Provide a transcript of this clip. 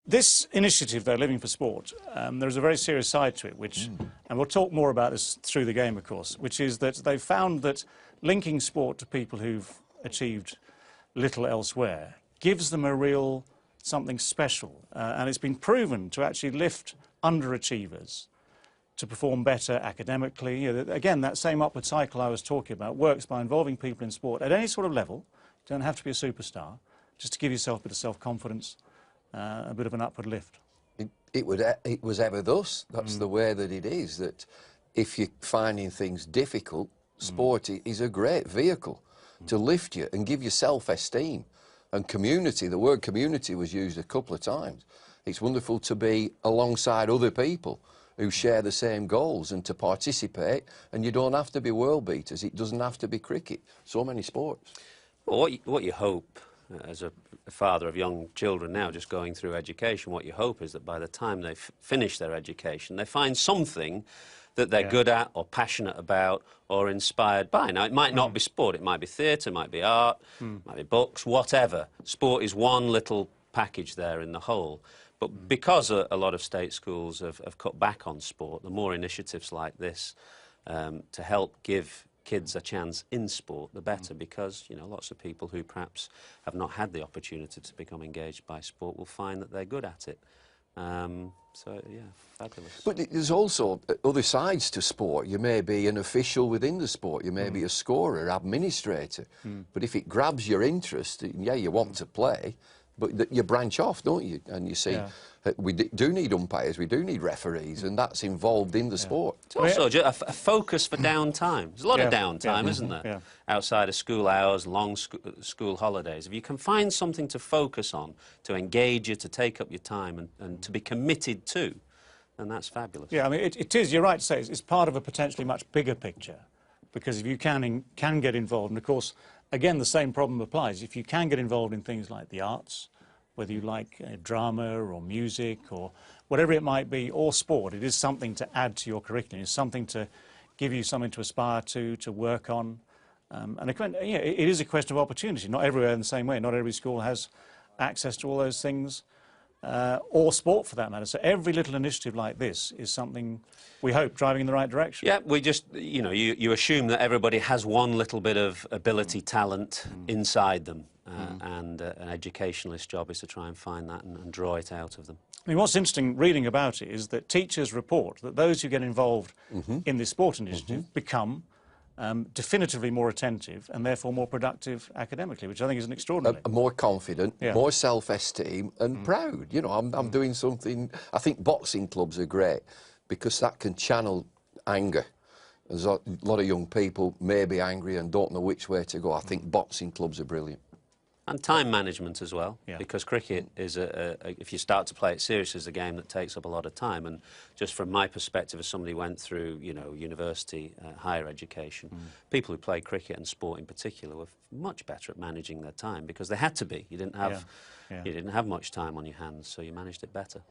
This initiative, though, Living for Sport, there is a very serious side to it, which, and we'll talk more about this through the game, of course, which is that they've found that linking sport to people who've achieved little elsewhere gives them a real something special, and it's been proven to actually lift underachievers to perform better academically. You know, again, that same upward cycle I was talking about works by involving people in sport at any sort of level. You don't have to be a superstar, just to give yourself a bit of self-confidence, a bit of an upward lift. It was ever thus. That's the way that it is, that if you're finding things difficult, sport is a great vehicle to lift you and give you self-esteem. And community, the word community was used a couple of times. It's wonderful to be alongside other people who share the same goals and to participate, and you don't have to be world beaters. It doesn't have to be cricket. So many sports. Well, what you hope, as a father of young children now just going through education, what you hope is that by the time they finish their education, they find something that they're good at or passionate about or inspired by. Now, it might not be sport, it might be theatre, it might be art, it might be books, whatever. Sport is one little package there in the whole. But because a lot of state schools have cut back on sport, the more initiatives like this to help give kids a chance in sport, the better, because, you know, lots of people who perhaps have not had the opportunity to become engaged by sport will find that they're good at it. So, yeah, fabulous. But there's also other sides to sport. You may be an official within the sport. You may be a scorer, administrator. But if it grabs your interest, yeah, you want to play, but you branch off, don't you? And you see, we do need umpires, we do need referees, and that's involved in the sport. It's also just a focus for downtime. There's a lot of downtime, isn't there? Outside of school hours, long school holidays. If you can find something to focus on, to engage you, to take up your time and to be committed to, then that's fabulous. Yeah, I mean, it is, you're right to say, it's part of a potentially much bigger picture, because if you can get involved, and of course, again, the same problem applies. If you can get involved in things like the arts, whether you like drama or music or whatever it might be, or sport, it is something to add to your curriculum. It's something to give you something to aspire to work on. And it is a question of opportunity. Not everywhere in the same way. Not every school has access to all those things, or sport for that matter. So every little initiative like this is something, we hope, driving in the right direction. Yeah, we just, you know, you assume that everybody has one little bit of ability, talent inside them, and an educationalist's job is to try and find that and draw it out of them. I mean, what's interesting reading about it is that teachers report that those who get involved in this sport initiative become definitively more attentive and therefore more productive academically, which I think is an extraordinary. More confident, more self-esteem and proud. You know, I'm doing something. I think boxing clubs are great because that can channel anger. There's a lot of young people may be angry and don't know which way to go. I think boxing clubs are brilliant. And time management as well, because cricket is, if you start to play it seriously, is a game that takes up a lot of time. And just from my perspective, as somebody who went through, you know, university, higher education, people who play cricket and sport in particular were much better at managing their time because they had to be. You didn't have, you didn't have much time on your hands, so you managed it better.